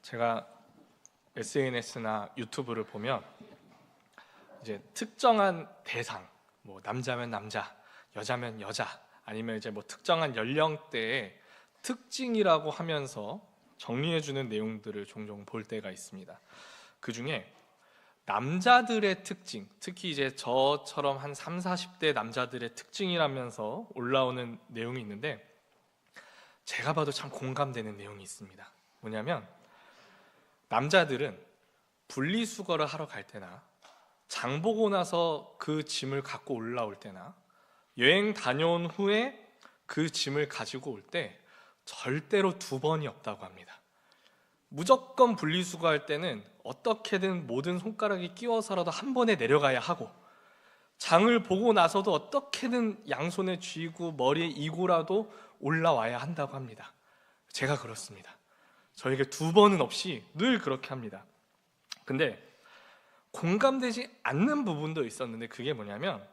제가 SNS나 유튜브를 보면 이제 특정한 대상, 뭐 남자면 남자, 여자면 여자, 아니면 이제 뭐 특정한 연령대의 특징이라고 하면서 정리해주는 내용들을 종종 볼 때가 있습니다. 그 중에 남자들의 특징, 특히 이제 저처럼 한 3, 40대 남자들의 특징이라면서 올라오는 내용이 있는데, 제가 봐도 참 공감되는 내용이 있습니다. 뭐냐면 남자들은 분리수거를 하러 갈 때나 장 보고 나서 그 짐을 갖고 올라올 때나 여행 다녀온 후에 그 짐을 가지고 올 때 절대로 두 번이 없다고 합니다. 무조건 분리수거할 때는 어떻게든 모든 손가락이 끼워서라도 한 번에 내려가야 하고, 장을 보고 나서도 어떻게든 양손에 쥐고 머리에 이고라도 올라와야 한다고 합니다. 제가 그렇습니다. 저에게 두 번은 없이 늘 그렇게 합니다. 근데 공감되지 않는 부분도 있었는데, 그게 뭐냐면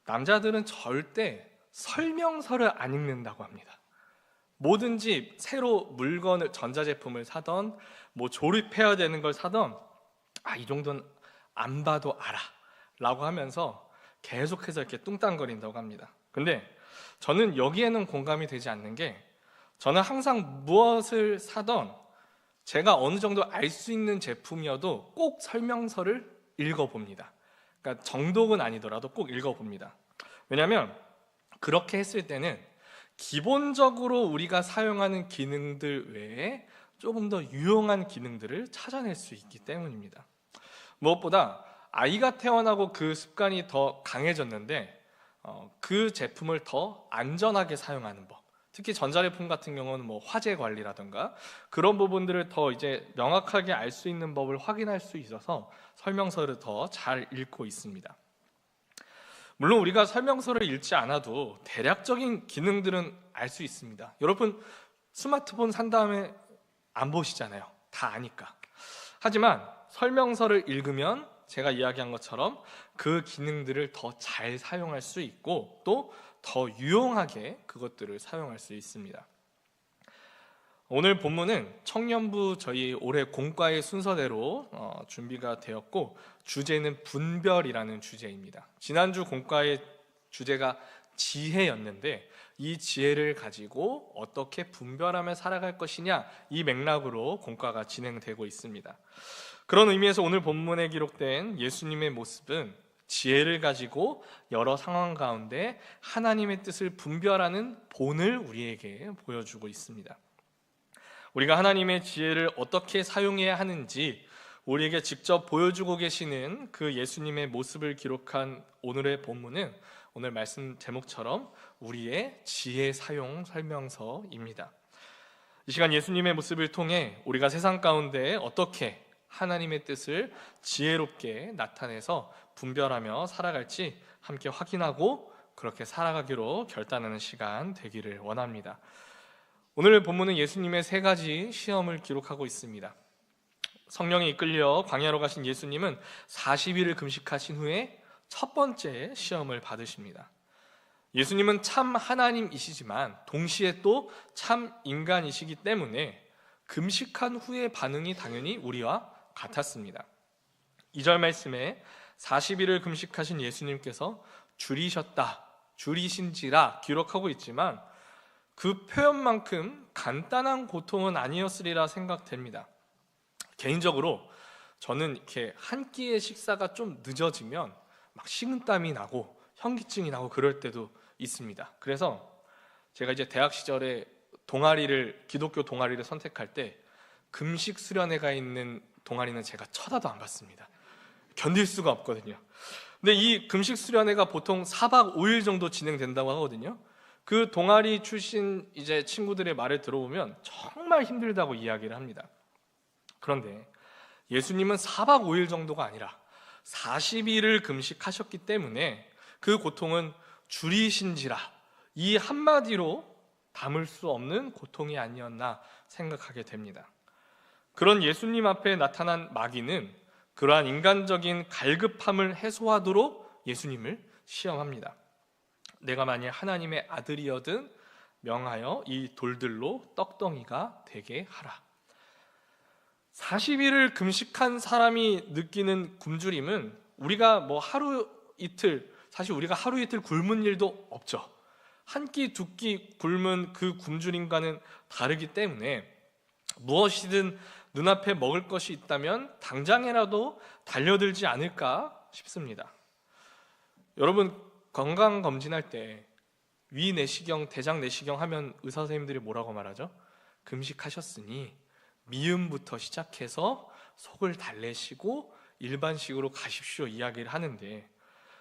남자들은 절대 설명서를 안 읽는다고 합니다. 뭐든지 새로 물건을, 전자제품을 사던 뭐 조립해야 되는 걸 사던 이 정도는 안 봐도 알아 라고 하면서 계속해서 이렇게 뚱땅거린다고 합니다. 근데 저는 여기에는 공감이 되지 않는 게, 저는 항상 무엇을 사던 제가 어느 정도 알 수 있는 제품이어도 꼭 설명서를 읽어봅니다. 그러니까 정독은 아니더라도 꼭 읽어봅니다. 왜냐하면 그렇게 했을 때는 기본적으로 우리가 사용하는 기능들 외에 조금 더 유용한 기능들을 찾아낼 수 있기 때문입니다. 무엇보다 아이가 태어나고 그 습관이 더 강해졌는데 그 제품을 더 안전하게 사용하는 법, 특히 전자제품 같은 경우는 뭐 화재 관리라든가 그런 부분들을 더 이제 명확하게 알 수 있는 법을 확인할 수 있어서 설명서를 더 잘 읽고 있습니다. 물론 우리가 설명서를 읽지 않아도 대략적인 기능들은 알 수 있습니다. 여러분 스마트폰 산 다음에 안 보시잖아요. 다 아니까. 하지만 설명서를 읽으면 제가 이야기한 것처럼 그 기능들을 더 잘 사용할 수 있고 또 더 유용하게 그것들을 사용할 수 있습니다. 오늘 본문은 청년부 저희 올해 공과의 순서대로 준비가 되었고, 주제는 분별이라는 주제입니다. 지난주 공과의 주제가 지혜였는데 이 지혜를 가지고 어떻게 분별하며 살아갈 것이냐, 이 맥락으로 공과가 진행되고 있습니다. 그런 의미에서 오늘 본문에 기록된 예수님의 모습은 지혜를 가지고 여러 상황 가운데 하나님의 뜻을 분별하는 본을 우리에게 보여주고 있습니다. 우리가 하나님의 지혜를 어떻게 사용해야 하는지 우리에게 직접 보여주고 계시는 그 예수님의 모습을 기록한 오늘의 본문은 오늘 말씀 제목처럼 우리의 지혜 사용 설명서입니다. 이 시간 예수님의 모습을 통해 우리가 세상 가운데 어떻게 하나님의 뜻을 지혜롭게 나타내서 분별하며 살아갈지 함께 확인하고 그렇게 살아가기로 결단하는 시간 되기를 원합니다. 오늘 본문은 예수님의 세 가지 시험을 기록하고 있습니다. 성령에 이끌려 광야로 가신 예수님은 40일을 금식하신 후에 첫 번째 시험을 받으십니다. 예수님은 참 하나님이시지만 동시에 또 참 인간이시기 때문에 금식한 후의 반응이 당연히 우리와 같았습니다. 2절 말씀에 40일을 금식하신 예수님께서 줄이셨다, 줄이신지라 기록하고 있지만 그 표현만큼 간단한 고통은 아니었으리라 생각됩니다. 개인적으로 저는 이렇게 한 끼의 식사가 좀 늦어지면 막 식은땀이 나고 현기증이 나고 그럴 때도 있습니다. 그래서 제가 이제 대학 시절에 기독교 동아리를 선택할 때 금식 수련회가 있는 동아리는 제가 쳐다도 안 봤습니다. 견딜 수가 없거든요. 근데 이 금식 수련회가 보통 4박 5일 정도 진행된다고 하거든요. 그 동아리 출신 이제 친구들의 말을 들어보면 정말 힘들다고 이야기를 합니다. 그런데 예수님은 4박 5일 정도가 아니라 40일을 금식하셨기 때문에 그 고통은 줄이신지라, 이 한마디로 담을 수 없는 고통이 아니었나 생각하게 됩니다. 그런 예수님 앞에 나타난 마귀는 그러한 인간적인 갈급함을 해소하도록 예수님을 시험합니다. 내가 만약 하나님의 아들이어든 명하여 이 돌들로 떡덩이가 되게 하라. 40일을 금식한 사람이 느끼는 굶주림은 우리가 뭐 하루 이틀, 사실 우리가 하루 이틀 굶은 일도 없죠. 한 끼 두 끼 굶은 그 굶주림과는 다르기 때문에 무엇이든 눈앞에 먹을 것이 있다면 당장이라도 달려들지 않을까 싶습니다. 여러분, 건강검진할 때 위 내시경, 대장 내시경 하면 의사 선생님들이 뭐라고 말하죠? 금식하셨으니 미음부터 시작해서 속을 달래시고 일반식으로 가십시오 이야기를 하는데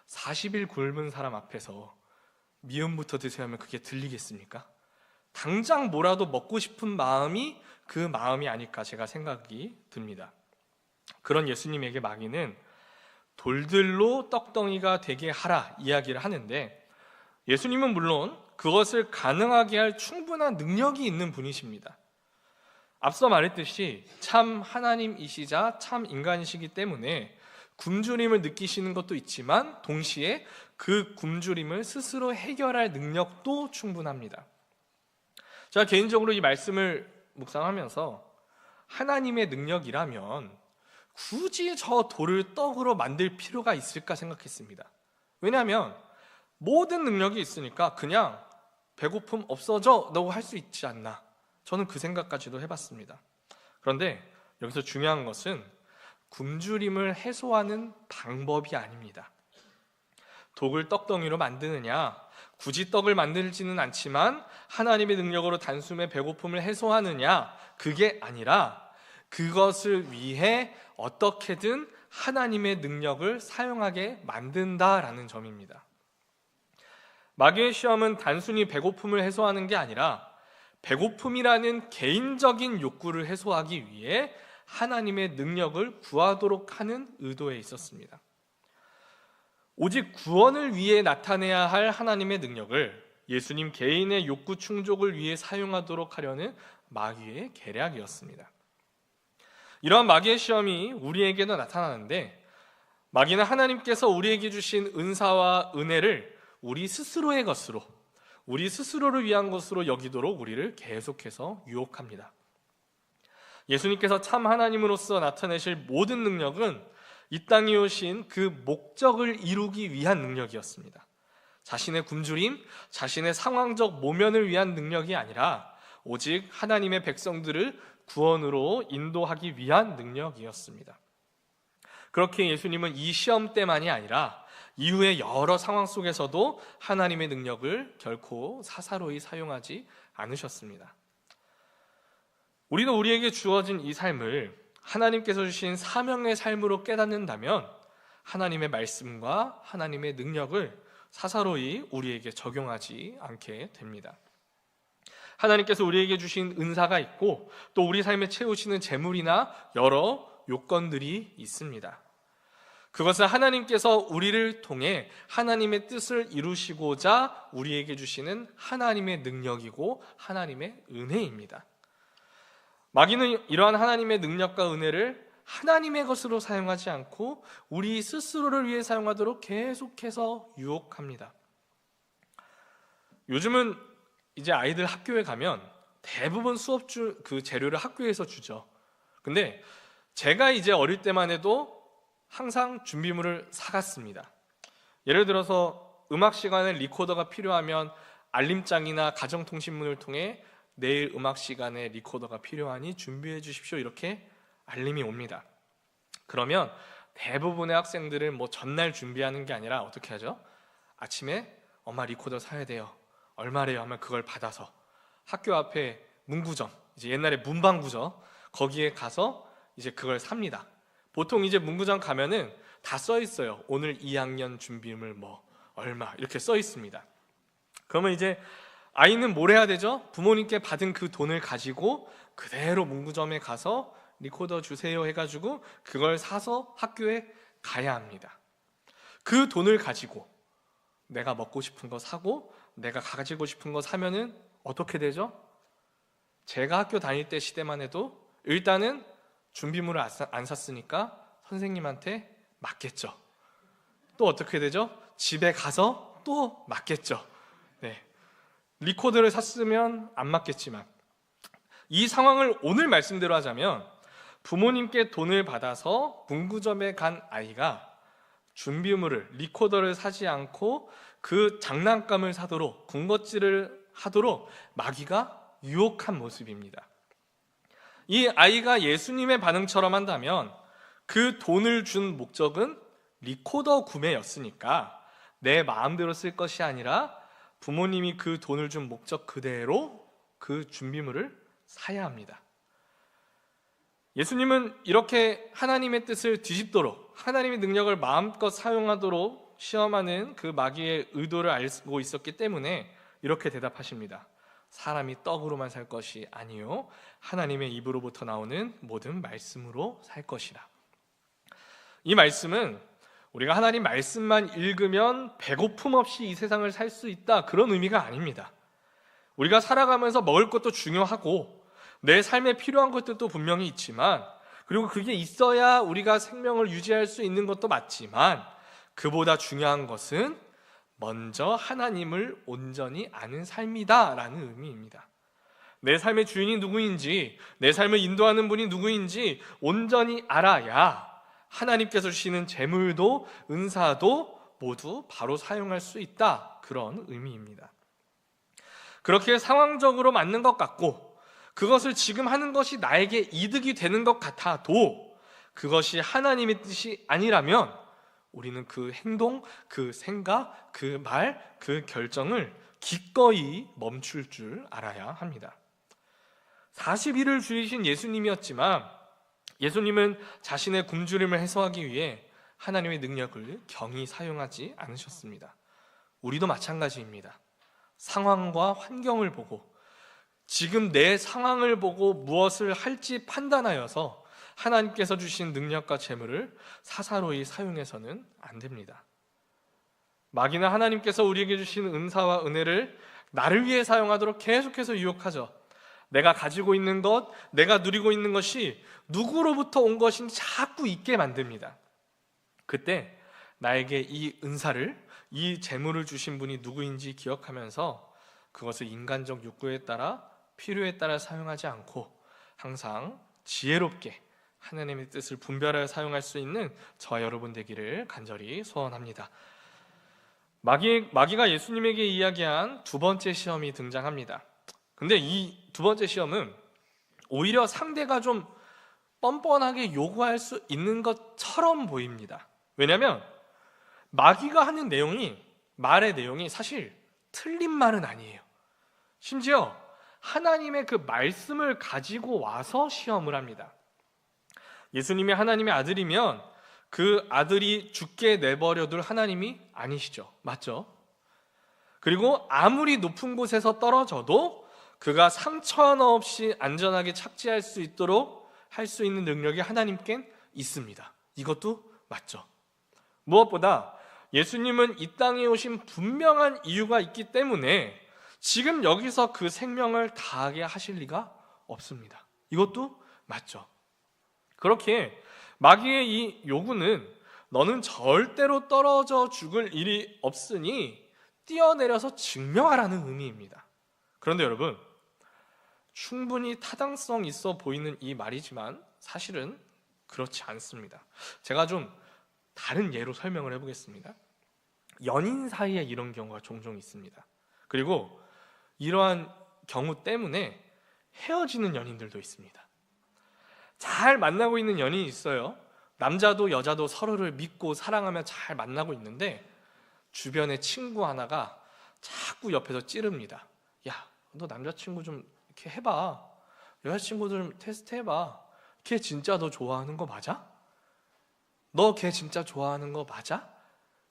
40일 굶은 사람 앞에서 미음부터 드세요 하면 그게 들리겠습니까? 당장 뭐라도 먹고 싶은 마음이 그 마음이 아닐까 제가 생각이 듭니다. 그런 예수님에게 마귀는 돌들로 떡덩이가 되게 하라 이야기를 하는데 예수님은 물론 그것을 가능하게 할 충분한 능력이 있는 분이십니다. 앞서 말했듯이 참 하나님이시자 참 인간이시기 때문에 굶주림을 느끼시는 것도 있지만 동시에 그 굶주림을 스스로 해결할 능력도 충분합니다. 제가 개인적으로 이 말씀을 묵상하면서 하나님의 능력이라면 굳이 저 돌을 떡으로 만들 필요가 있을까 생각했습니다. 왜냐하면 모든 능력이 있으니까 그냥 배고픔 없어져 라고 할 수 있지 않나, 저는 그 생각까지도 해봤습니다. 그런데 여기서 중요한 것은 굶주림을 해소하는 방법이 아닙니다. 독을 떡덩이로 만드느냐, 굳이 떡을 만들지는 않지만 하나님의 능력으로 단숨에 배고픔을 해소하느냐, 그게 아니라 그것을 위해 어떻게든 하나님의 능력을 사용하게 만든다라는 점입니다. 마귀의 시험은 단순히 배고픔을 해소하는 게 아니라 배고픔이라는 개인적인 욕구를 해소하기 위해 하나님의 능력을 구하도록 하는 의도에 있었습니다. 오직 구원을 위해 나타내야 할 하나님의 능력을 예수님 개인의 욕구 충족을 위해 사용하도록 하려는 마귀의 계략이었습니다. 이러한 마귀의 시험이 우리에게도 나타나는데 마귀는 하나님께서 우리에게 주신 은사와 은혜를 우리 스스로의 것으로, 우리 스스로를 위한 것으로 여기도록 우리를 계속해서 유혹합니다. 예수님께서 참 하나님으로서 나타내실 모든 능력은 이 땅에 오신 그 목적을 이루기 위한 능력이었습니다. 자신의 굶주림, 자신의 상황적 모면을 위한 능력이 아니라 오직 하나님의 백성들을 구원으로 인도하기 위한 능력이었습니다. 그렇게 예수님은 이 시험 때만이 아니라 이후의 여러 상황 속에서도 하나님의 능력을 결코 사사로이 사용하지 않으셨습니다. 우리도 우리에게 주어진 이 삶을 하나님께서 주신 사명의 삶으로 깨닫는다면 하나님의 말씀과 하나님의 능력을 사사로이 우리에게 적용하지 않게 됩니다. 하나님께서 우리에게 주신 은사가 있고 또 우리 삶에 채우시는 재물이나 여러 요건들이 있습니다. 그것은 하나님께서 우리를 통해 하나님의 뜻을 이루시고자 우리에게 주시는 하나님의 능력이고 하나님의 은혜입니다. 마귀는 이러한 하나님의 능력과 은혜를 하나님의 것으로 사용하지 않고 우리 스스로를 위해 사용하도록 계속해서 유혹합니다. 요즘은 이제 아이들 학교에 가면 대부분 수업 그 재료를 학교에서 주죠. 근데 제가 이제 어릴 때만 해도 항상 준비물을 사갔습니다. 예를 들어서 음악 시간에 리코더가 필요하면 알림장이나 가정통신문을 통해 내일 음악 시간에 리코더가 필요하니 준비해 주십시오 이렇게 알림이 옵니다. 그러면 대부분의 학생들은 뭐 전날 준비하는 게 아니라 어떻게 하죠? 아침에 엄마 리코더 사야 돼요. 얼마래요? 하면 그걸 받아서 학교 앞에 문구점, 이제 옛날에 문방구죠. 거기에 가서 이제 그걸 삽니다. 보통 이제 문구점 가면은 다 써 있어요. 오늘 2학년 준비물 뭐 얼마 이렇게 써 있습니다. 그러면 이제 아이는 뭘 해야 되죠? 부모님께 받은 그 돈을 가지고 그대로 문구점에 가서 리코더 주세요 해가지고 그걸 사서 학교에 가야 합니다. 그 돈을 가지고 내가 먹고 싶은 거 사고 내가 가지고 싶은 거 사면은 어떻게 되죠? 제가 학교 다닐 때 시대만 해도 일단은 준비물을 안 샀으니까 선생님한테 맞겠죠. 또 어떻게 되죠? 집에 가서 또 맞겠죠. 네. 리코더를 샀으면 안 맞겠지만, 이 상황을 오늘 말씀대로 하자면 부모님께 돈을 받아서 문구점에 간 아이가 준비물을, 리코더를 사지 않고 그 장난감을 사도록, 군것질을 하도록 마귀가 유혹한 모습입니다. 이 아이가 예수님의 반응처럼 한다면 그 돈을 준 목적은 리코더 구매였으니까 내 마음대로 쓸 것이 아니라 부모님이 그 돈을 준 목적 그대로 그 준비물을 사야 합니다. 예수님은 이렇게 하나님의 뜻을 뒤집도록, 하나님의 능력을 마음껏 사용하도록 시험하는 그 마귀의 의도를 알고 있었기 때문에 이렇게 대답하십니다. 사람이 떡으로만 살 것이 아니요 하나님의 입으로부터 나오는 모든 말씀으로 살 것이라. 이 말씀은 우리가 하나님 말씀만 읽으면 배고픔 없이 이 세상을 살 수 있다, 그런 의미가 아닙니다. 우리가 살아가면서 먹을 것도 중요하고 내 삶에 필요한 것들도 분명히 있지만, 그리고 그게 있어야 우리가 생명을 유지할 수 있는 것도 맞지만, 그보다 중요한 것은 먼저 하나님을 온전히 아는 삶이다 라는 의미입니다. 내 삶의 주인이 누구인지, 내 삶을 인도하는 분이 누구인지 온전히 알아야 하나님께서 주시는 재물도 은사도 모두 바로 사용할 수 있다, 그런 의미입니다. 그렇게 상황적으로 맞는 것 같고 그것을 지금 하는 것이 나에게 이득이 되는 것 같아도 그것이 하나님의 뜻이 아니라면 우리는 그 행동, 그 생각, 그 말, 그 결정을 기꺼이 멈출 줄 알아야 합니다. 40일을 줄이신 예수님이었지만 예수님은 자신의 굶주림을 해소하기 위해 하나님의 능력을 경히 사용하지 않으셨습니다. 우리도 마찬가지입니다. 상황과 환경을 보고, 지금 내 상황을 보고 무엇을 할지 판단하여서 하나님께서 주신 능력과 재물을 사사로이 사용해서는 안 됩니다. 마귀는 하나님께서 우리에게 주신 은사와 은혜를 나를 위해 사용하도록 계속해서 유혹하죠. 내가 가지고 있는 것, 내가 누리고 있는 것이 누구로부터 온 것인지 자꾸 잊게 만듭니다. 그때 나에게 이 은사를, 이 재물을 주신 분이 누구인지 기억하면서 그것을 인간적 욕구에 따라, 필요에 따라 사용하지 않고 항상 지혜롭게 하나님의 뜻을 분별하여 사용할 수 있는 저와 여러분 되기를 간절히 소원합니다. 마귀가 예수님에게 이야기한 두 번째 시험이 등장합니다. 근데 이 두 번째 시험은 오히려 상대가 좀 뻔뻔하게 요구할 수 있는 것처럼 보입니다. 왜냐하면 마귀가 하는 내용이, 말의 내용이 사실 틀린 말은 아니에요. 심지어 하나님의 그 말씀을 가지고 와서 시험을 합니다. 예수님이 하나님의 아들이면 그 아들이 죽게 내버려둘 하나님이 아니시죠. 맞죠? 그리고 아무리 높은 곳에서 떨어져도 그가 상처 하나 없이 안전하게 착지할 수 있도록 할 수 있는 능력이 하나님께는 있습니다. 이것도 맞죠. 무엇보다 예수님은 이 땅에 오신 분명한 이유가 있기 때문에 지금 여기서 그 생명을 다하게 하실 리가 없습니다. 이것도 맞죠. 그렇게 마귀의 이 요구는 너는 절대로 떨어져 죽을 일이 없으니 뛰어내려서 증명하라는 의미입니다. 그런데 여러분, 충분히 타당성 있어 보이는 이 말이지만 사실은 그렇지 않습니다. 제가 좀 다른 예로 설명을 해보겠습니다. 연인 사이에 이런 경우가 종종 있습니다. 그리고 이러한 경우 때문에 헤어지는 연인들도 있습니다. 잘 만나고 있는 연인이 있어요. 남자도 여자도 서로를 믿고 사랑하며 잘 만나고 있는데 주변에 친구 하나가 자꾸 옆에서 찌릅니다. 야, 너 남자친구 좀 이렇게 해봐. 여자친구 좀 테스트 해봐. 걔 진짜 너 좋아하는 거 맞아? 너 걔 진짜 좋아하는 거 맞아?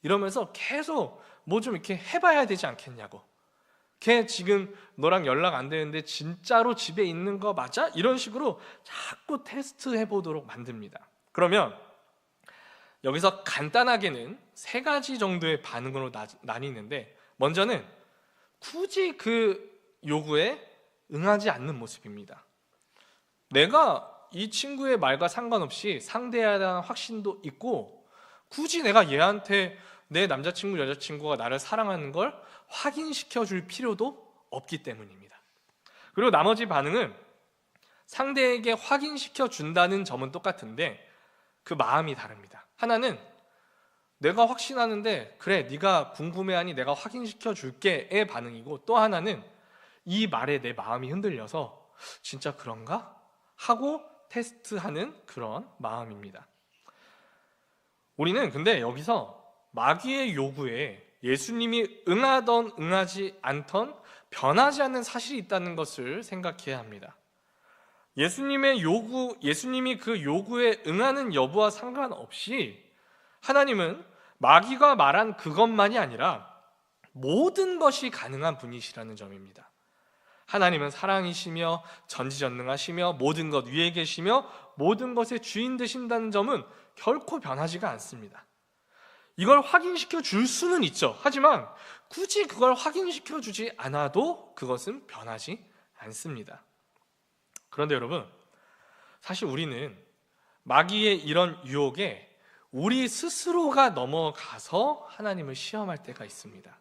이러면서 계속 뭐 좀 이렇게 해봐야 되지 않겠냐고. 걔 지금 너랑 연락 안 되는데 진짜로 집에 있는 거 맞아? 이런 식으로 자꾸 테스트 해보도록 만듭니다. 그러면 여기서 간단하게는 세 가지 정도의 반응으로 나뉘는데, 먼저는 굳이 그 요구에 응하지 않는 모습입니다. 내가 이 친구의 말과 상관없이 상대에 대한 확신도 있고 굳이 내가 얘한테 내 남자친구, 여자친구가 나를 사랑하는 걸 확인시켜 줄 필요도 없기 때문입니다. 그리고 나머지 반응은 상대에게 확인시켜 준다는 점은 똑같은데 그 마음이 다릅니다. 하나는 내가 확신하는데 그래 네가 궁금해하니 내가 확인시켜 줄게의 반응이고, 또 하나는 이 말에 내 마음이 흔들려서 진짜 그런가? 하고 테스트하는 그런 마음입니다. 우리는 근데 여기서 마귀의 요구에 예수님이 응하던 응하지 않던 변하지 않는 사실이 있다는 것을 생각해야 합니다. 예수님이 그 요구에 응하는 여부와 상관없이 하나님은 마귀가 말한 그것만이 아니라 모든 것이 가능한 분이시라는 점입니다. 하나님은 사랑이시며 전지전능하시며 모든 것 위에 계시며 모든 것의 주인 되신다는 점은 결코 변하지가 않습니다. 이걸 확인시켜 줄 수는 있죠. 하지만 굳이 그걸 확인시켜 주지 않아도 그것은 변하지 않습니다. 그런데 여러분, 사실 우리는 마귀의 이런 유혹에 우리 스스로가 넘어가서 하나님을 시험할 때가 있습니다.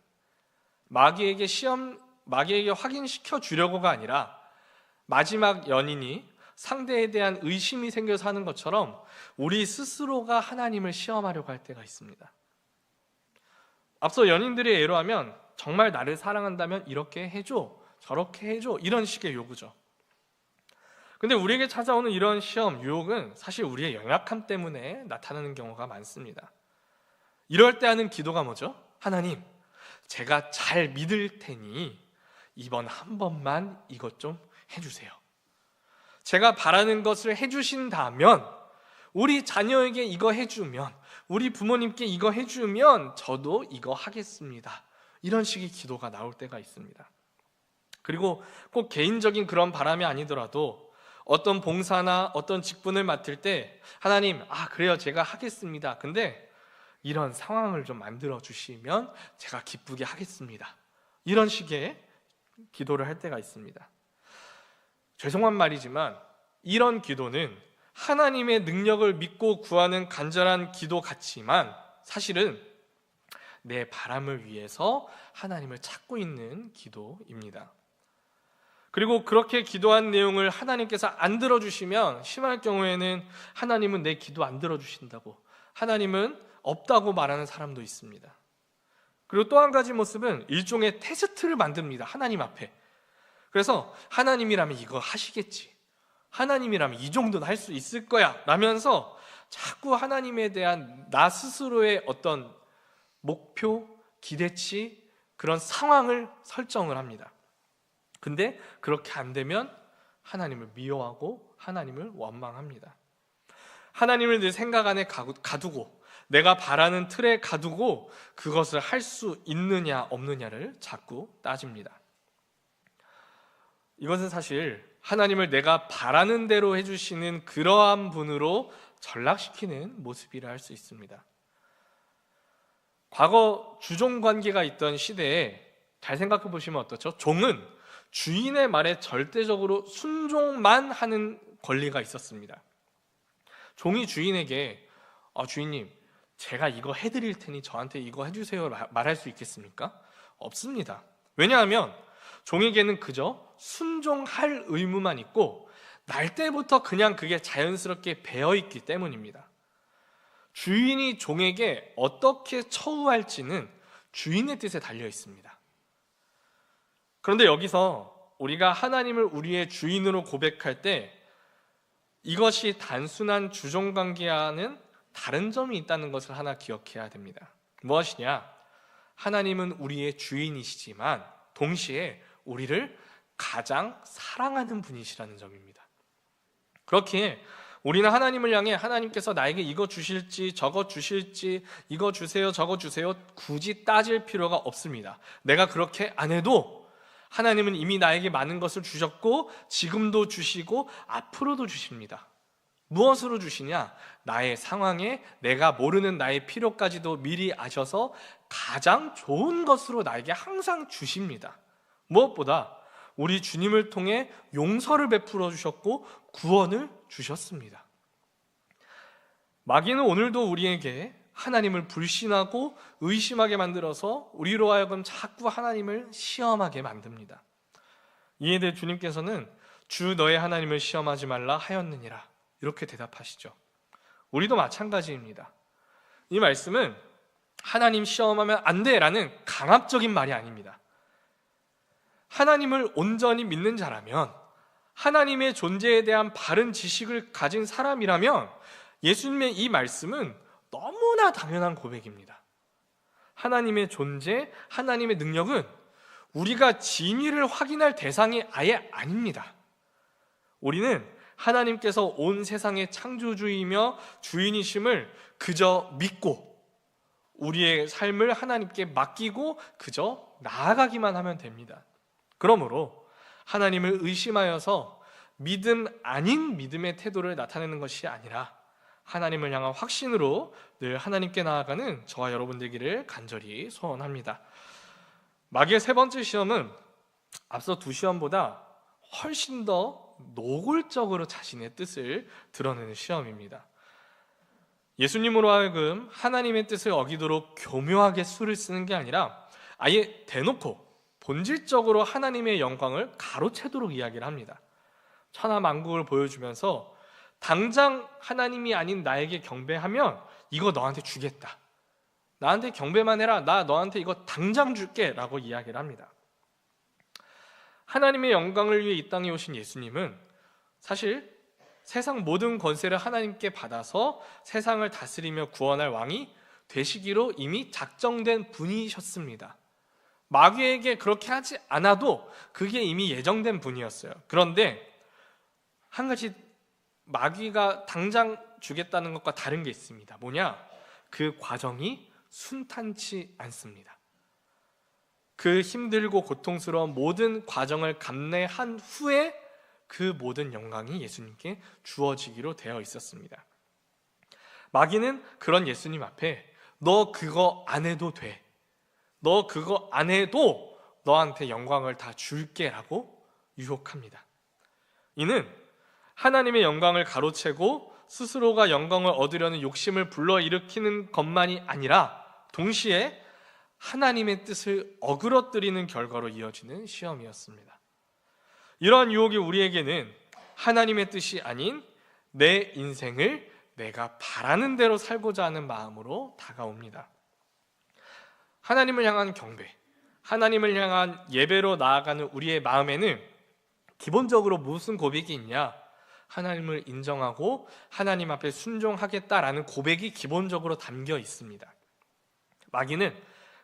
마귀에게 확인시켜 주려고가 아니라 마지막 연인이 상대에 대한 의심이 생겨서 하는 것처럼 우리 스스로가 하나님을 시험하려고 할 때가 있습니다. 앞서 연인들이 애로하면 정말 나를 사랑한다면 이렇게 해줘, 저렇게 해줘, 이런 식의 요구죠. 근데 우리에게 찾아오는 이런 시험, 유혹은 사실 우리의 연약함 때문에 나타나는 경우가 많습니다. 이럴 때 하는 기도가 뭐죠? 하나님, 제가 잘 믿을 테니 이번 한 번만 이것 좀 해주세요. 제가 바라는 것을 해주신다면, 우리 자녀에게 이거 해주면, 우리 부모님께 이거 해주면 저도 이거 하겠습니다. 이런 식의 기도가 나올 때가 있습니다. 그리고 꼭 개인적인 그런 바람이 아니더라도 어떤 봉사나 어떤 직분을 맡을 때 하나님, 그래요, 제가 하겠습니다. 근데 이런 상황을 좀 만들어 주시면 제가 기쁘게 하겠습니다. 이런 식의 기도를 할 때가 있습니다. 죄송한 말이지만 이런 기도는 하나님의 능력을 믿고 구하는 간절한 기도 같지만 사실은 내 바람을 위해서 하나님을 찾고 있는 기도입니다. 그리고 그렇게 기도한 내용을 하나님께서 안 들어주시면 심할 경우에는 하나님은 내 기도 안 들어주신다고, 하나님은 없다고 말하는 사람도 있습니다. 그리고 또 한 가지 모습은 일종의 테스트를 만듭니다. 하나님 앞에. 그래서 하나님이라면 이거 하시겠지, 하나님이라면 이 정도는 할 수 있을 거야 라면서 자꾸 하나님에 대한 나 스스로의 어떤 목표, 기대치, 그런 상황을 설정을 합니다. 근데 그렇게 안 되면 하나님을 미워하고 하나님을 원망합니다. 하나님을 내 생각 안에 가두고 내가 바라는 틀에 가두고 그것을 할 수 있느냐 없느냐를 자꾸 따집니다. 이것은 사실 하나님을 내가 바라는 대로 해주시는 그러한 분으로 전락시키는 모습이라 할 수 있습니다. 과거 주종관계가 있던 시대에 잘 생각해 보시면 어떻죠? 종은 주인의 말에 절대적으로 순종만 하는 권리가 있었습니다. 종이 주인에게 주인님, 제가 이거 해드릴 테니 저한테 이거 해주세요 말할 수 있겠습니까? 없습니다. 왜냐하면 종에게는 그저 순종할 의무만 있고 날 때부터 그냥 그게 자연스럽게 배어있기 때문입니다. 주인이 종에게 어떻게 처우할지는 주인의 뜻에 달려 있습니다. 그런데 여기서 우리가 하나님을 우리의 주인으로 고백할 때 이것이 단순한 주종관계와는 다른 점이 있다는 것을 하나 기억해야 됩니다. 무엇이냐? 하나님은 우리의 주인이시지만 동시에 우리를 가장 사랑하는 분이시라는 점입니다. 그렇기에 우리는 하나님을 향해 하나님께서 나에게 이거 주실지 저거 주실지 이거 주세요 저거 주세요 굳이 따질 필요가 없습니다. 내가 그렇게 안 해도 하나님은 이미 나에게 많은 것을 주셨고 지금도 주시고 앞으로도 주십니다. 무엇으로 주시냐? 나의 상황에 내가 모르는 나의 필요까지도 미리 아셔서 가장 좋은 것으로 나에게 항상 주십니다. 무엇보다 우리 주님을 통해 용서를 베풀어 주셨고 구원을 주셨습니다. 마귀는 오늘도 우리에게 하나님을 불신하고 의심하게 만들어서 우리로 하여금 자꾸 하나님을 시험하게 만듭니다. 이에 대해 주님께서는 주 너의 하나님을 시험하지 말라 하였느니라 이렇게 대답하시죠. 우리도 마찬가지입니다. 이 말씀은 하나님 시험하면 안 돼라는 강압적인 말이 아닙니다. 하나님을 온전히 믿는 자라면, 하나님의 존재에 대한 바른 지식을 가진 사람이라면 예수님의 이 말씀은 너무나 당연한 고백입니다. 하나님의 존재, 하나님의 능력은 우리가 진위를 확인할 대상이 아예 아닙니다. 우리는 하나님께서 온 세상의 창조주이며 주인이심을 그저 믿고 우리의 삶을 하나님께 맡기고 그저 나아가기만 하면 됩니다. 그러므로 하나님을 의심하여서 믿음 아닌 믿음의 태도를 나타내는 것이 아니라 하나님을 향한 확신으로 늘 하나님께 나아가는 저와 여러분 되기를 간절히 소원합니다. 마귀의 세 번째 시험은 앞서 두 시험보다 훨씬 더 노골적으로 자신의 뜻을 드러내는 시험입니다. 예수님으로 하여금 하나님의 뜻을 어기도록 교묘하게 수를 쓰는 게 아니라 아예 대놓고 본질적으로 하나님의 영광을 가로채도록 이야기를 합니다. 천하 만국을 보여주면서 당장 하나님이 아닌 나에게 경배하면 이거 너한테 주겠다, 나한테 경배만 해라, 나 너한테 이거 당장 줄게 라고 이야기를 합니다. 하나님의 영광을 위해 이 땅에 오신 예수님은 사실 세상 모든 권세를 하나님께 받아서 세상을 다스리며 구원할 왕이 되시기로 이미 작정된 분이셨습니다. 마귀에게 그렇게 하지 않아도 그게 이미 예정된 분이었어요. 그런데 한 가지 마귀가 당장 주겠다는 것과 다른 게 있습니다. 뭐냐? 그 과정이 순탄치 않습니다. 그 힘들고 고통스러운 모든 과정을 감내한 후에 그 모든 영광이 예수님께 주어지기로 되어 있었습니다. 마귀는 그런 예수님 앞에 너 그거 안 해도 돼, 너 그거 안 해도 너한테 영광을 다 줄게 라고 유혹합니다. 이는 하나님의 영광을 가로채고 스스로가 영광을 얻으려는 욕심을 불러일으키는 것만이 아니라 동시에 하나님의 뜻을 어그러뜨리는 결과로 이어지는 시험이었습니다. 이러한 유혹이 우리에게는 하나님의 뜻이 아닌 내 인생을 내가 바라는 대로 살고자 하는 마음으로 다가옵니다. 하나님을 향한 경배, 하나님을 향한 예배로 나아가는 우리의 마음에는 기본적으로 무슨 고백이 있냐? 하나님을 인정하고 하나님 앞에 순종하겠다라는 고백이 기본적으로 담겨 있습니다. 마귀는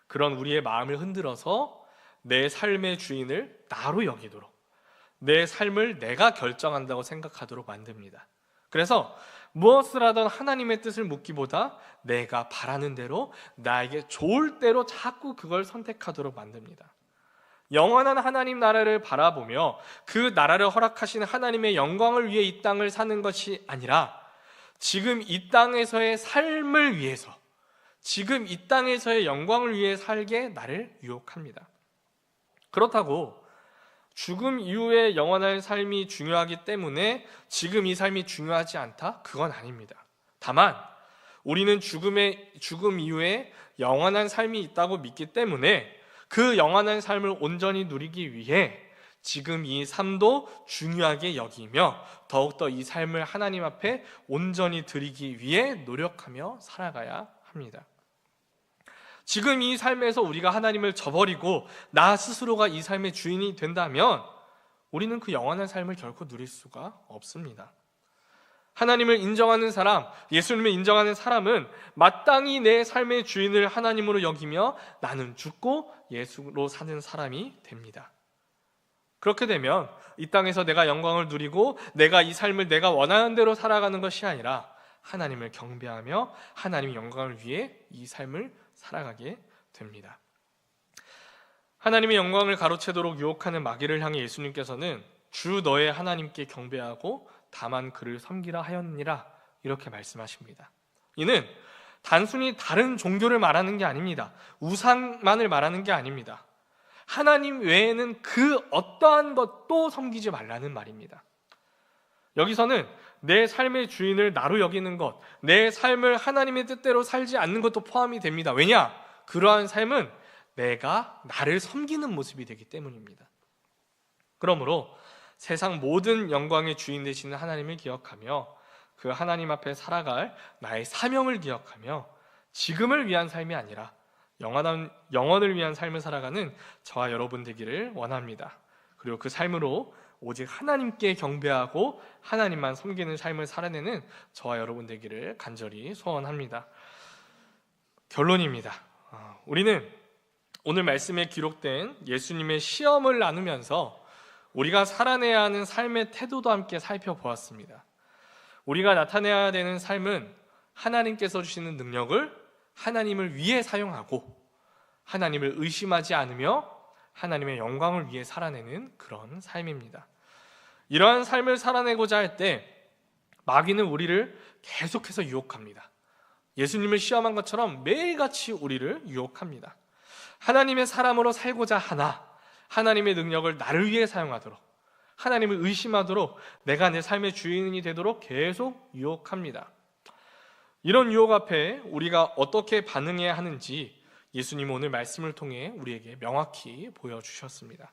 그런 우리의 마음을 흔들어서 내 삶의 주인을 나로 여기도록, 내 삶을 내가 결정한다고 생각하도록 만듭니다. 그래서 무엇을 하든 하나님의 뜻을 묻기보다 내가 바라는 대로, 나에게 좋을 대로 자꾸 그걸 선택하도록 만듭니다. 영원한 하나님 나라를 바라보며 그 나라를 허락하시는 하나님의 영광을 위해 이 땅을 사는 것이 아니라 지금 이 땅에서의 삶을 위해서, 지금 이 땅에서의 영광을 위해 살게 나를 유혹합니다. 그렇다고 죽음 이후의 영원한 삶이 중요하기 때문에 지금 이 삶이 중요하지 않다? 그건 아닙니다. 다만 우리는 죽음 이후에 영원한 삶이 있다고 믿기 때문에 그 영원한 삶을 온전히 누리기 위해 지금 이 삶도 중요하게 여기며 더욱더 이 삶을 하나님 앞에 온전히 드리기 위해 노력하며 살아가야 합니다. 지금 이 삶에서 우리가 하나님을 저버리고 나 스스로가 이 삶의 주인이 된다면 우리는 그 영원한 삶을 결코 누릴 수가 없습니다. 하나님을 인정하는 사람, 예수님을 인정하는 사람은 마땅히 내 삶의 주인을 하나님으로 여기며 나는 죽고 예수로 사는 사람이 됩니다. 그렇게 되면 이 땅에서 내가 영광을 누리고 내가 이 삶을 내가 원하는 대로 살아가는 것이 아니라 하나님을 경배하며 하나님의 영광을 위해 이 삶을 살아가게 됩니다. 하나님의 영광을 가로채도록 유혹하는 마귀를 향해 예수님께서는 주 너의 하나님께 경배하고 다만 그를 섬기라 하였느니라 이렇게 말씀하십니다. 이는 단순히 다른 종교를 말하는 게 아닙니다. 우상만을 말하는 게 아닙니다. 하나님 외에는 그 어떠한 것도 섬기지 말라는 말입니다. 여기서는 내 삶의 주인을 나로 여기는 것, 내 삶을 하나님의 뜻대로 살지 않는 것도 포함이 됩니다. 왜냐? 그러한 삶은 내가 나를 섬기는 모습이 되기 때문입니다. 그러므로 세상 모든 영광의 주인 되시는 하나님을 기억하며 그 하나님 앞에 살아갈 나의 사명을 기억하며 지금을 위한 삶이 아니라 영원을 위한 삶을 살아가는 저와 여러분 되기를 원합니다. 그리고 그 삶으로 오직 하나님께 경배하고 하나님만 섬기는 삶을 살아내는 저와 여러분 되기를 간절히 소원합니다. 결론입니다. 우리는 오늘 말씀에 기록된 예수님의 시험을 나누면서 우리가 살아내야 하는 삶의 태도도 함께 살펴보았습니다. 우리가 나타내야 되는 삶은 하나님께서 주시는 능력을 하나님을 위해 사용하고 하나님을 의심하지 않으며 하나님의 영광을 위해 살아내는 그런 삶입니다. 이러한 삶을 살아내고자 할 때 마귀는 우리를 계속해서 유혹합니다. 예수님을 시험한 것처럼 매일같이 우리를 유혹합니다. 하나님의 사람으로 살고자 하나 하나님의 능력을 나를 위해 사용하도록 하나님을 의심하도록 내가 내 삶의 주인이 되도록 계속 유혹합니다. 이런 유혹 앞에 우리가 어떻게 반응해야 하는지 예수님은 오늘 말씀을 통해 우리에게 명확히 보여주셨습니다.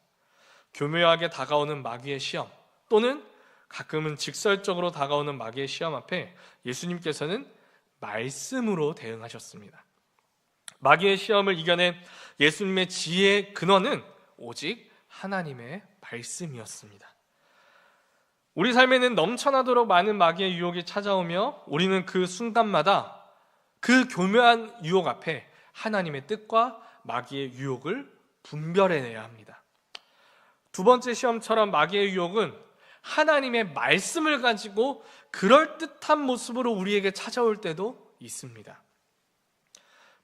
교묘하게 다가오는 마귀의 시험 또는 가끔은 직설적으로 다가오는 마귀의 시험 앞에 예수님께서는 말씀으로 대응하셨습니다. 마귀의 시험을 이겨낸 예수님의 지혜의 근원은 오직 하나님의 말씀이었습니다. 우리 삶에는 넘쳐나도록 많은 마귀의 유혹이 찾아오며 우리는 그 순간마다 그 교묘한 유혹 앞에 하나님의 뜻과 마귀의 유혹을 분별해내야 합니다. 두 번째 시험처럼 마귀의 유혹은 하나님의 말씀을 가지고 그럴듯한 모습으로 우리에게 찾아올 때도 있습니다.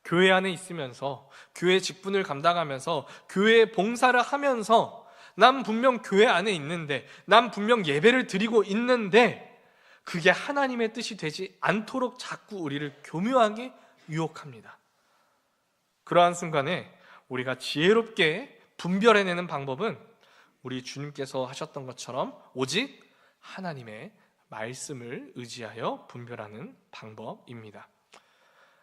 교회 안에 있으면서 교회 직분을 감당하면서 교회 봉사를 하면서 난 분명 교회 안에 있는데 난 분명 예배를 드리고 있는데 그게 하나님의 뜻이 되지 않도록 자꾸 우리를 교묘하게 유혹합니다. 그러한 순간에 우리가 지혜롭게 분별해내는 방법은 우리 주님께서 하셨던 것처럼 오직 하나님의 말씀을 의지하여 분별하는 방법입니다.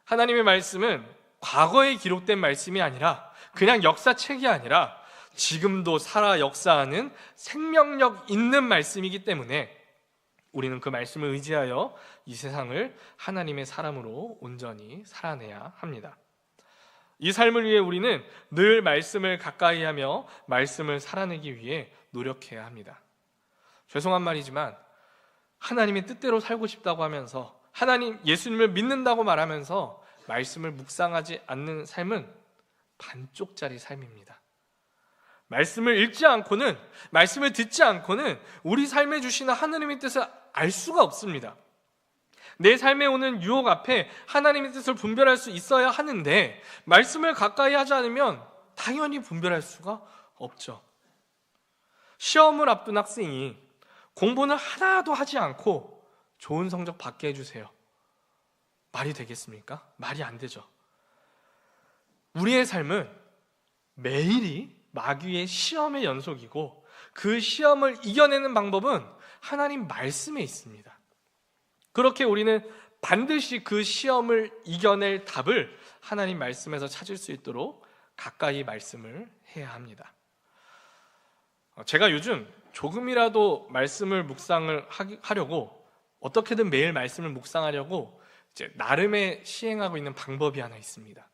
하나님의 말씀은 과거에 기록된 말씀이 아니라 그냥 역사책이 아니라 지금도 살아 역사하는 생명력 있는 말씀이기 때문에 우리는 그 말씀을 의지하여 이 세상을 하나님의 사람으로 온전히 살아내야 합니다. 이 삶을 위해 우리는 늘 말씀을 가까이 하며 말씀을 살아내기 위해 노력해야 합니다. 죄송한 말이지만 하나님의 뜻대로 살고 싶다고 하면서 예수님을 믿는다고 말하면서 말씀을 묵상하지 않는 삶은 반쪽짜리 삶입니다. 말씀을 읽지 않고는 말씀을 듣지 않고는 우리 삶에 주시는 하나님의 뜻을 알 수가 없습니다. 내 삶에 오는 유혹 앞에 하나님의 뜻을 분별할 수 있어야 하는데 말씀을 가까이 하지 않으면 당연히 분별할 수가 없죠. 시험을 앞둔 학생이 공부는 하나도 하지 않고 좋은 성적 받게 해주세요. 말이 되겠습니까? 말이 안 되죠. 우리의 삶은 매일이 마귀의 시험의 연속이고 그 시험을 이겨내는 방법은 하나님 말씀에 있습니다. 그렇게 우리는 반드시 그 시험을 이겨낼 답을 하나님 말씀에서 찾을 수 있도록 가까이 말씀을 해야 합니다. 제가 요즘 조금이라도 말씀을 묵상을 하려고 어떻게든 매일 말씀을 묵상하려고 이제 나름의 시행하고 있는 방법이 하나 있습니다.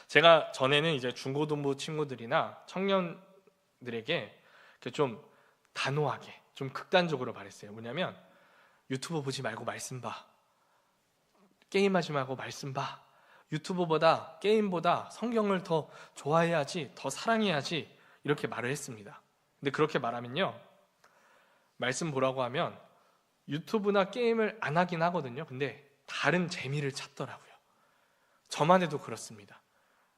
제가 전에는 이제 중고등부 친구들이나 청년들에게 좀 단호하게, 좀 극단적으로 말했어요. 뭐냐면 유튜브 보지 말고 말씀 봐. 게임하지 말고 말씀 봐. 유튜브보다 게임보다 성경을 더 좋아해야지, 더 사랑해야지 이렇게 말을 했습니다. 근데 그렇게 말하면요, 말씀 보라고 하면 유튜브나 게임을 안 하긴 하거든요. 근데 다른 재미를 찾더라고요. 저만 해도 그렇습니다.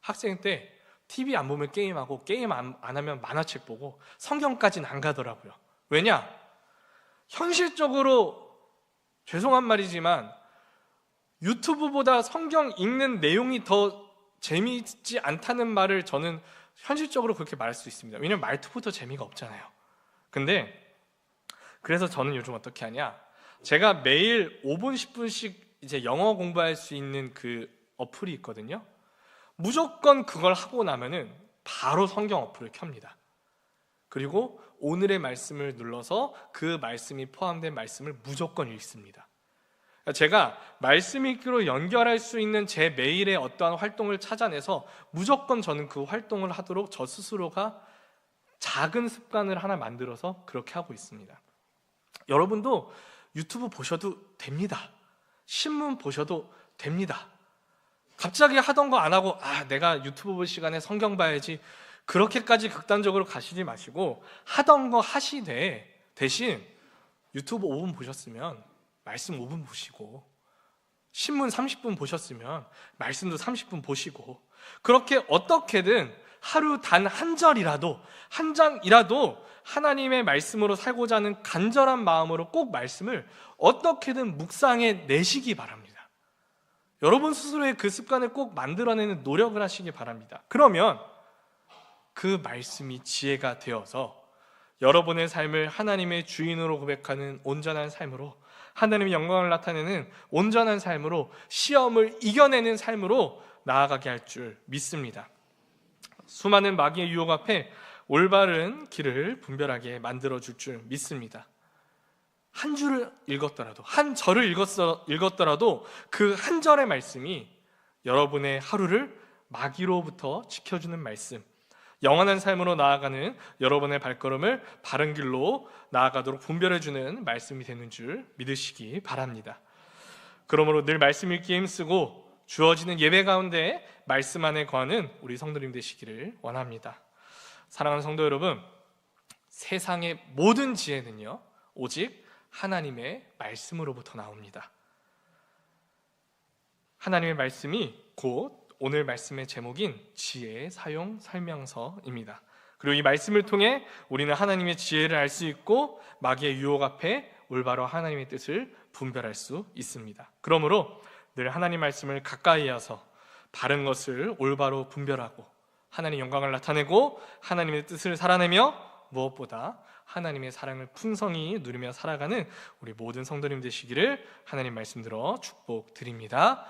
학생 때 TV 안 보면 게임하고 게임 안 하면 만화책 보고 성경까지는 안 가더라고요. 왜냐? 현실적으로 죄송한 말이지만 유튜브보다 성경 읽는 내용이 더 재미있지 않다는 말을 저는 현실적으로 그렇게 말할 수 있습니다. 왜냐면 말투부터 재미가 없잖아요. 근데 그래서 저는 요즘 어떻게 하냐, 제가 매일 5분 10분씩 이제 영어 공부할 수 있는 그 어플이 있거든요. 무조건 그걸 하고 나면은 바로 성경 어플을 켭니다. 그리고 오늘의 말씀을 눌러서 그 말씀이 포함된 말씀을 무조건 읽습니다. 제가 말씀 읽기로 연결할 수 있는 제 매일의 어떠한 활동을 찾아내서 무조건 저는 그 활동을 하도록 저 스스로가 작은 습관을 하나 만들어서 그렇게 하고 있습니다. 여러분도 유튜브 보셔도 됩니다. 신문 보셔도 됩니다. 갑자기 하던 거 안 하고 내가 유튜브 볼 시간에 성경 봐야지, 그렇게까지 극단적으로 가시지 마시고 하던 거 하시되 대신 유튜브 5분 보셨으면 말씀 5분 보시고, 신문 30분 보셨으면 말씀도 30분 보시고, 그렇게 어떻게든 하루 단 한 절이라도, 한 장이라도 하나님의 말씀으로 살고자 하는 간절한 마음으로 꼭 말씀을 어떻게든 묵상해 내시기 바랍니다. 여러분 스스로의 그 습관을 꼭 만들어내는 노력을 하시기 바랍니다. 그러면 그 말씀이 지혜가 되어서 여러분의 삶을 하나님의 주인으로 고백하는 온전한 삶으로, 하나님의 영광을 나타내는 온전한 삶으로, 시험을 이겨내는 삶으로 나아가게 할 줄 믿습니다. 수많은 마귀의 유혹 앞에 올바른 길을 분별하게 만들어줄 줄 믿습니다. 한 줄을 읽었더라도, 한 절을 읽었더라도 그 한 절의 말씀이 여러분의 하루를 마귀로부터 지켜주는 말씀, 영원한 삶으로 나아가는 여러분의 발걸음을 바른 길로 나아가도록 분별해주는 말씀이 되는 줄 믿으시기 바랍니다. 그러므로 늘 말씀 읽기에 힘쓰고 주어지는 예배 가운데 말씀 안에 거하는 우리 성도님 되시기를 원합니다. 사랑하는 성도 여러분, 세상의 모든 지혜는요 오직 하나님의 말씀으로부터 나옵니다. 하나님의 말씀이 곧 오늘 말씀의 제목인 지혜의 사용 설명서입니다. 그리고 이 말씀을 통해 우리는 하나님의 지혜를 알 수 있고 마귀의 유혹 앞에 올바로 하나님의 뜻을 분별할 수 있습니다. 그러므로 늘 하나님 말씀을 가까이 하서 바른 것을 올바로 분별하고 하나님의 영광을 나타내고 하나님의 뜻을 살아내며 무엇보다 하나님의 사랑을 풍성히 누리며 살아가는 우리 모든 성도님 되시기를 하나님 말씀 들어 축복드립니다.